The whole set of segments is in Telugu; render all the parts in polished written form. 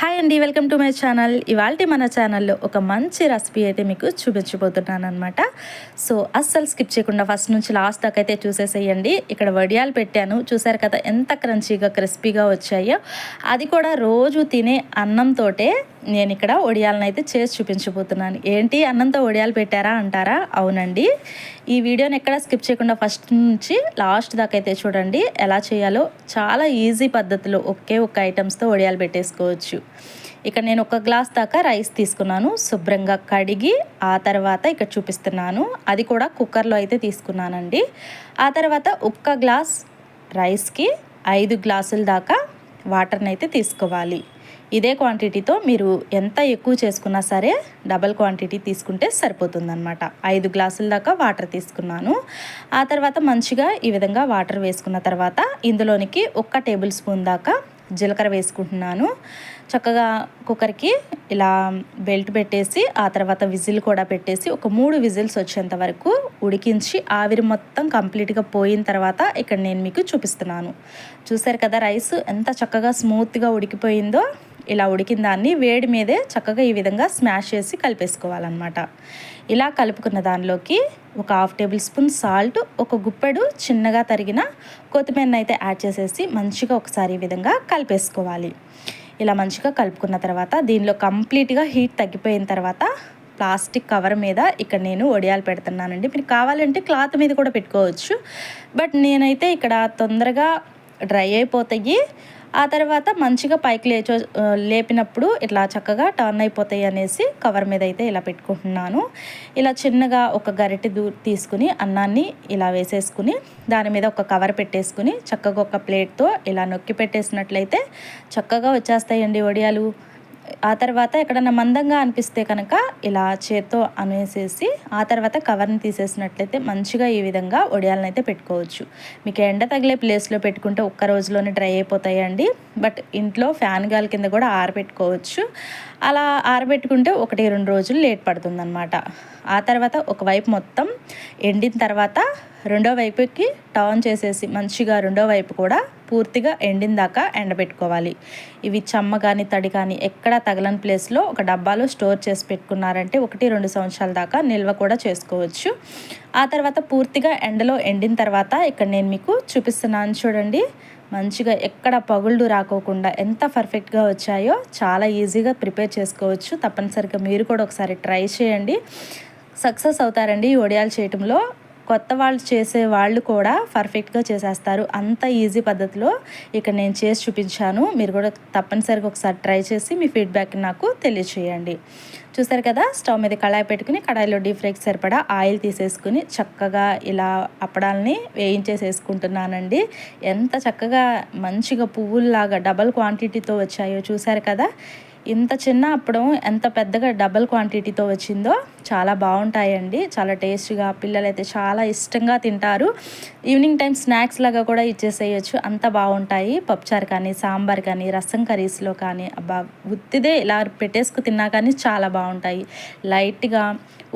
హాయ్ అండి, వెల్కమ్ టు మై ఛానల్. ఇవాళ మన ఛానల్లో ఒక మంచి రెసిపీ అయితే మీకు చూపించబోతున్నాను అనమాట. సో అస్సలు స్కిప్ చేయకుండా ఫస్ట్ నుంచి లాస్ట్ దాకా అయితే చూసేసేయండి. ఇక్కడ వడియాలు పెట్టాను, చూసారు కదా ఎంత క్రంచీగా క్రిస్పీగా వచ్చాయో. అది కూడా రోజు తినే అన్నంతోటే నేను ఇక్కడ వడియాలను అయితే చేసి చూపించబోతున్నాను. ఏంటి అన్నంతో వడియాలు పెట్టారా అంటారా? అవునండి. ఈ వీడియోని ఎక్కడ స్కిప్ చేయకుండా ఫస్ట్ నుంచి లాస్ట్ దాకా అయితే చూడండి. ఎలా చేయాలో చాలా ఈజీ పద్ధతిలో ఒకే ఒక్క ఐటమ్స్తో వడియాలు పెట్టేసుకోవచ్చు. ఇక్కడ నేను 1 గ్లాస్ దాకా రైస్ తీసుకున్నాను, శుభ్రంగా కడిగి ఆ తర్వాత ఇక్కడ చూపిస్తున్నాను. అది కూడా కుక్కర్లో అయితే తీసుకున్నానండి. ఆ తర్వాత 1 గ్లాస్ రైస్కి 5 గ్లాసుల దాకా వాటర్ని అయితే తీసుకోవాలి. ఇదే క్వాంటిటీతో మీరు ఎంత ఎక్కువ చేసుకున్నా సరే డబల్ క్వాంటిటీ తీసుకుంటే సరిపోతుందన్నమాట. 5 గ్లాసుల దాకా వాటర్ తీసుకున్నాను. ఆ తర్వాత మంచిగా ఈ విధంగా వాటర్ వేసుకున్న తర్వాత ఇందులోనికి 1 టేబుల్ స్పూన్ దాకా జీలకర్ర వేసుకుంటున్నాను. చక్కగా కుక్కర్కి ఇలా బెల్ట్ పెట్టేసి ఆ తర్వాత విజిల్ కూడా పెట్టేసి ఒక 3 విజిల్స్ వచ్చేంత వరకు ఉడికించి ఆవిరి మొత్తం కంప్లీట్గా పోయిన తర్వాత ఇక్కడ నేను మీకు చూపిస్తున్నాను. చూసారు కదా రైస్ ఎంత చక్కగా స్మూత్గా ఉడికిపోయిందో. ఇలా ఉడికిన దాన్ని వేడి మీదే చక్కగా ఈ విధంగా స్మాష్ చేసి కలిపేసుకోవాలన్నమాట. ఇలా కలుపుకున్న దానిలోకి ఒక 1/2 టేబుల్ స్పూన్ సాల్ట్, ఒక గుప్పెడు చిన్నగా తరిగిన కొత్తిమీరని అయితే యాడ్ చేసేసి మంచిగా ఒకసారి ఈ విధంగా కలిపేసుకోవాలి. ఇలా మంచిగా కలుపుకున్న తర్వాత దీనిలో కంప్లీట్గా హీట్ తగ్గిపోయిన తర్వాత ప్లాస్టిక్ కవర్ మీద ఇక్కడ నేను వడియాలు పెడుతున్నానండి. మీరు కావాలంటే క్లాత్ మీద కూడా పెట్టుకోవచ్చు, బట్ నేనైతే ఇక్కడ తొందరగా డ్రై అయిపోతాయి. ఆ తర్వాత మంచిగా పైకి లేపినప్పుడు ఇట్లా చక్కగా టర్న్ అయిపోతాయి అనేసి కవర్ మీద అయితే ఇలా పెట్టుకుంటున్నాను. ఇలా చిన్నగా ఒక గరిటె తీసుకుని అన్నాన్ని ఇలా వేసేసుకుని దాని మీద ఒక కవర్ పెట్టేసుకుని చక్కగా ఒక ప్లేట్తో ఇలా నొక్కి పెట్టేసినట్లయితే చక్కగా వచ్చేస్తాయండి వడియాలు. ఆ తర్వాత ఎక్కడన్నా మందంగా అనిపిస్తే కనుక ఇలా చేత్తో అనేసేసి ఆ తర్వాత కవర్ని తీసేసినట్లయితే మంచిగా ఈ విధంగా వడియాలను అయితే పెట్టుకోవచ్చు. మీకు ఎండ తగిలే ప్లేస్లో పెట్టుకుంటే 1 రోజులోనే డ్రై అయిపోతాయండి. బట్ ఇంట్లో ఫ్యాన్ గాలి కింద కూడా ఆరబెట్టుకోవచ్చు. అలా ఆరబెట్టుకుంటే 1-2 రోజులు లేట్ పడుతుందన్నమాట. ఆ తర్వాత ఒకవైపు మొత్తం ఎండిన తర్వాత రెండో వైపుకి టర్న్ చేసేసి మంచిగా రెండో వైపు కూడా పూర్తిగా ఎండిన దాకా ఎండబెట్టుకోవాలి. ఇవి చెమ్మ కానీ తడి కానీ ఎక్కడ తగలని ప్లేస్లో ఒక డబ్బాలో స్టోర్ చేసి పెట్టుకున్నారంటే 1-2 సంవత్సరాల దాకా నిల్వ కూడా చేసుకోవచ్చు. ఆ తర్వాత పూర్తిగా ఎండలో ఎండిన తర్వాత ఇక్కడ నేను మీకు చూపిస్తున్నాను చూడండి. మంచిగా ఎక్కడ పగుళ్ళు రాకోకుండా ఎంత పర్ఫెక్ట్గా వచ్చాయో చాలా ఈజీగా ప్రిపేర్ చేసుకోవచ్చు. తప్పనిసరిగా మీరు కూడా ఒకసారి ట్రై చేయండి, సక్సెస్ అవుతారండి ఈ వడియాలు చేయటంలో. కొత్త వాళ్ళు చేసే వాళ్ళు కూడా పర్ఫెక్ట్గా చేసేస్తారు. అంత ఈజీ పద్ధతిలో ఇక్కడ నేను చేసి చూపించాను. మీరు కూడా తప్పనిసరిగా ఒకసారి ట్రై చేసి మీ ఫీడ్బ్యాక్ నాకు తెలియచేయండి. చూసారు కదా స్టవ్ మీద కళాయి పెట్టుకుని కడాయిలో డీప్ ఫ్రైకి సరిపడా ఆయిల్ తీసేసుకుని చక్కగా ఇలా అప్పడాలని వేయించేసేసుకుంటున్నానండి. ఎంత చక్కగా మంచిగా పువ్వుల్లాగా డబల్ క్వాంటిటీతో వచ్చాయో చూసారు కదా. ఇంత చిన్న అప్పడం ఎంత పెద్దగా డబల్ క్వాంటిటీతో వచ్చిందో. చాలా బాగుంటాయండి, చాలా టేస్ట్గా, పిల్లలైతే చాలా ఇష్టంగా తింటారు. ఈవినింగ్ టైం స్నాక్స్ లాగా కూడా ఇచ్చేసేయచ్చు, అంత బాగుంటాయి. పప్పుచారు కానీ సాంబార్ కానీ రసం కర్రీస్లో కానీ అబ్బా ఉత్తిదే ఇలా పెట్టేసుకు తిన్నా కానీ చాలా బాగుంటాయి. లైట్గా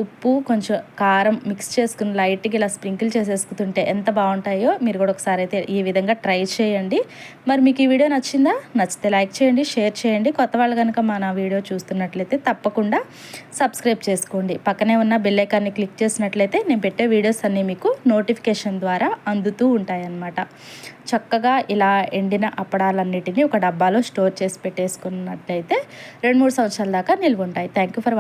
ఉప్పు కొంచెం కారం మిక్స్ చేసుకుని లైట్గా ఇలా స్ప్రింకిల్ చేసేసుకుంటుంటే ఎంత బాగుంటాయో. మీరు కూడా ఒకసారి అయితే ఈ విధంగా ట్రై చేయండి. మరి మీకు ఈ వీడియో నచ్చిందా? నచ్చితే లైక్ చేయండి, షేర్ చేయండి. కొత్త వాళ్ళు కనుక మన వీడియో చూస్తున్నట్లయితే తప్పకుండా సబ్స్క్రైబ్ చేసుకోండి. పక్కనే ఉన్న బెల్ ఐకాన్ని క్లిక్ చేసినట్లయితే నేను పెట్టే వీడియోస్ అన్నీ మీకు నోటిఫికేషన్ ద్వారా అందుతూ ఉంటాయన్నమాట. చక్కగా ఇలా ఎండిన అప్పడాలన్నిటినీ ఒక డబ్బాలో స్టోర్ చేసి పెట్టేసుకున్నట్లయితే 2-3 సంవత్సరాల దాకా నిల్వ ఉంటాయి. Thank you for